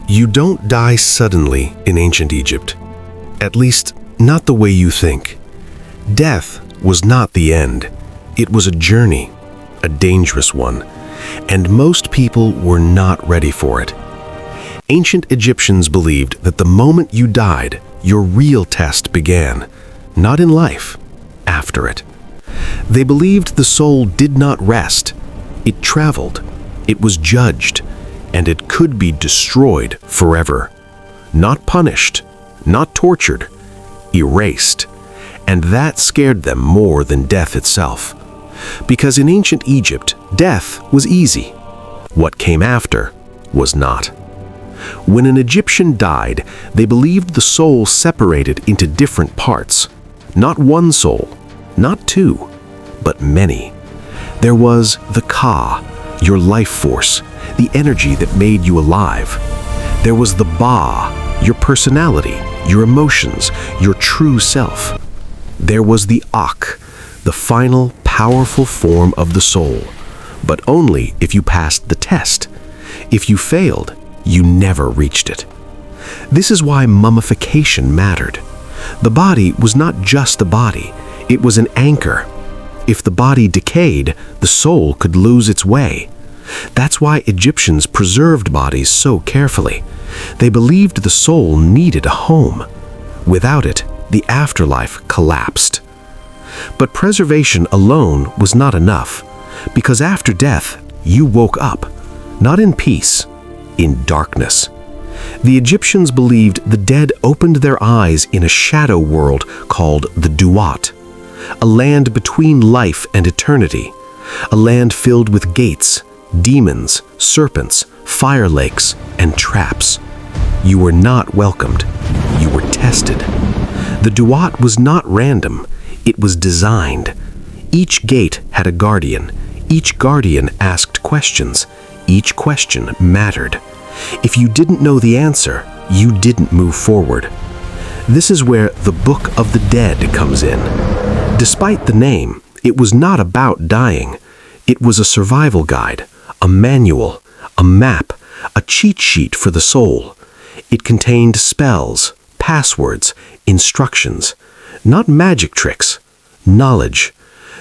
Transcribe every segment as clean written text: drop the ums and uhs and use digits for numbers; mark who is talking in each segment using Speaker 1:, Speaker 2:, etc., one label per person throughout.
Speaker 1: You don't die suddenly in ancient Egypt. At least, not the way you think. Death was not the end. It was a journey, a dangerous one, and most people were not ready for it. Ancient Egyptians believed that the moment you died, your real test began, not in life, after it. They believed the soul did not rest. It traveled, it was judged, and it could be destroyed forever. Not punished, not tortured, erased. And that scared them more than death itself. Because in ancient Egypt, death was easy. What came after was not. When an Egyptian died, they believed the soul separated into different parts. Not one soul, not two, but many. There was the Ka, your life force, the energy that made you alive. There was the Ba, your personality, your emotions, your true self. There was the Ak, the final, powerful form of the soul, but only if you passed the test. If you failed, you never reached it. This is why mummification mattered. The body was not just a body, it was an anchor. If the body decayed, the soul could lose its way. That's why Egyptians preserved bodies so carefully. They believed the soul needed a home. Without it, the afterlife collapsed. But preservation alone was not enough, because after death, you woke up, not in peace, in darkness. The Egyptians believed the dead opened their eyes in a shadow world called the Duat, a land between life and eternity, a land filled with gates, demons, serpents, fire lakes, and traps. You were not welcomed. You were tested. The Duat was not random. It was designed. Each gate had a guardian. Each guardian asked questions. Each question mattered. If you didn't know the answer, you didn't move forward. This is where the Book of the Dead comes in. Despite the name, it was not about dying. It was a survival guide, a manual, a map, a cheat sheet for the soul. It contained spells, passwords, instructions, not magic tricks, knowledge.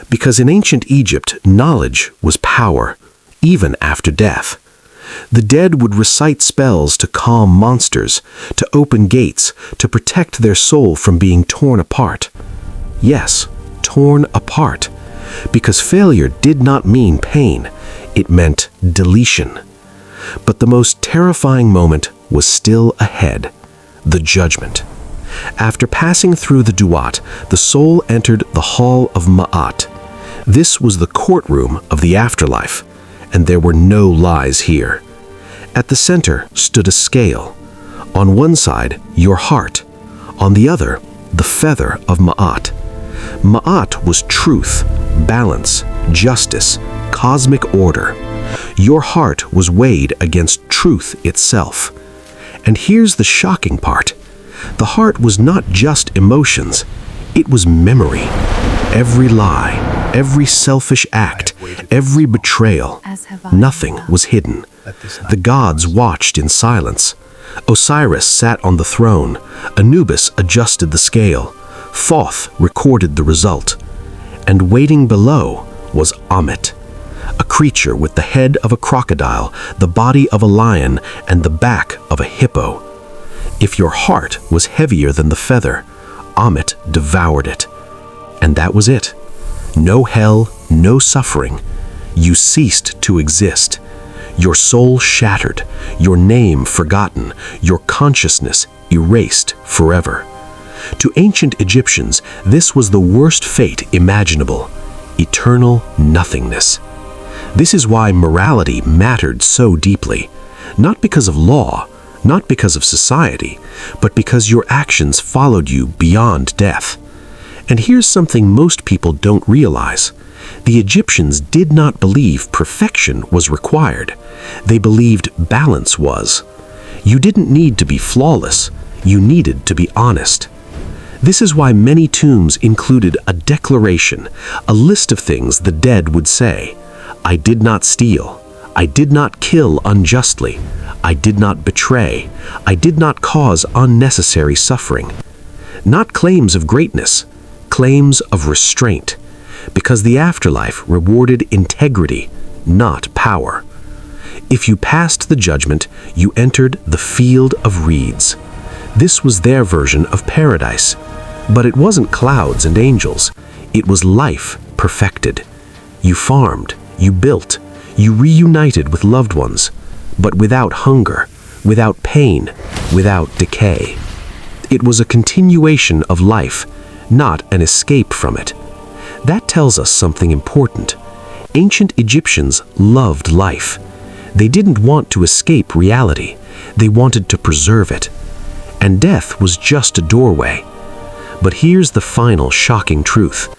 Speaker 1: Because in ancient Egypt, knowledge was power, even after death. The dead would recite spells to calm monsters, to open gates, to protect their soul from being torn apart. Yes, torn apart. Because failure did not mean pain, it meant deletion. But the most terrifying moment was still ahead, the judgment. After passing through the Duat, the soul entered the Hall of Ma'at. This was the courtroom of the afterlife, and there were no lies here. At the center stood a scale. On one side, your heart. On the other, the feather of Ma'at. Ma'at was truth, balance, justice, cosmic order. Your heart was weighed against truth itself. And here's the shocking part. The heart was not just emotions, it was memory. Every lie, every selfish act, every betrayal, nothing was hidden. The gods watched in silence. Osiris sat on the throne. Anubis adjusted the scale. Thoth recorded the result. And waiting below was Ammit, a creature with the head of a crocodile, the body of a lion, and the back of a hippo. If your heart was heavier than the feather, Ammit devoured it. And that was it. No hell, no suffering. You ceased to exist. Your soul shattered, your name forgotten, your consciousness erased forever. To ancient Egyptians, this was the worst fate imaginable, eternal nothingness. This is why morality mattered so deeply, not because of law, not because of society, but because your actions followed you beyond death. And here's something most people don't realize. The Egyptians did not believe perfection was required. They believed balance was. You didn't need to be flawless. You needed to be honest. This is why many tombs included a declaration, a list of things the dead would say. I did not steal.
Speaker 2: I did not kill unjustly. I did not betray. I did not cause unnecessary suffering. Not claims of greatness, claims of restraint, because the afterlife rewarded integrity, not power. If you passed the judgment, you entered the field of reeds. This was their version of paradise, but it wasn't clouds and angels. It was life perfected. You farmed, you built, you reunited with loved ones, but without hunger, without pain, without decay. It was a continuation of life, not an escape from it. That tells us something important. Ancient Egyptians loved life. They didn't want to escape reality. They wanted to preserve it. And death was just a doorway. But here's the final shocking truth.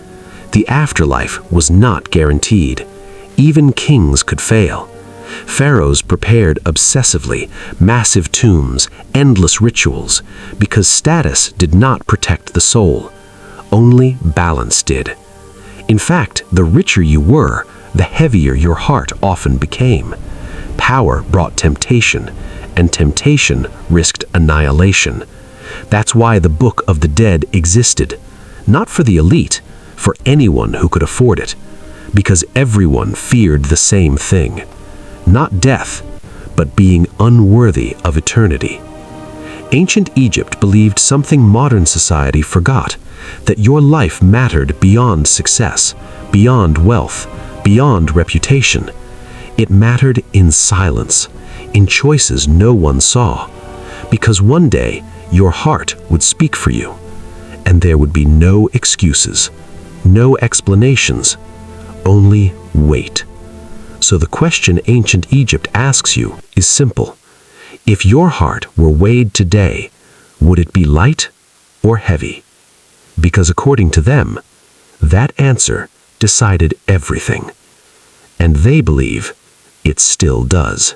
Speaker 2: The afterlife was not guaranteed. Even kings could fail. Pharaohs prepared obsessively, massive tombs, endless rituals, because status did not protect the soul. Only balance did. In fact, the richer you were, the heavier your heart often became. Power brought temptation, and temptation risked annihilation. That's why the Book of the Dead existed. Not for the elite, for anyone who could afford it. Because everyone feared the same thing. Not death, but being unworthy of eternity. Ancient Egypt believed something modern society forgot, that your life mattered beyond success, beyond wealth, beyond reputation. It mattered in silence, in choices no one saw, because one day your heart would speak for you, and there would be no excuses, no explanations, only wait. So the question ancient Egypt asks you is simple. If your heart were weighed today, would it be light or heavy? Because according to them, that answer decided everything. And they believe it still does.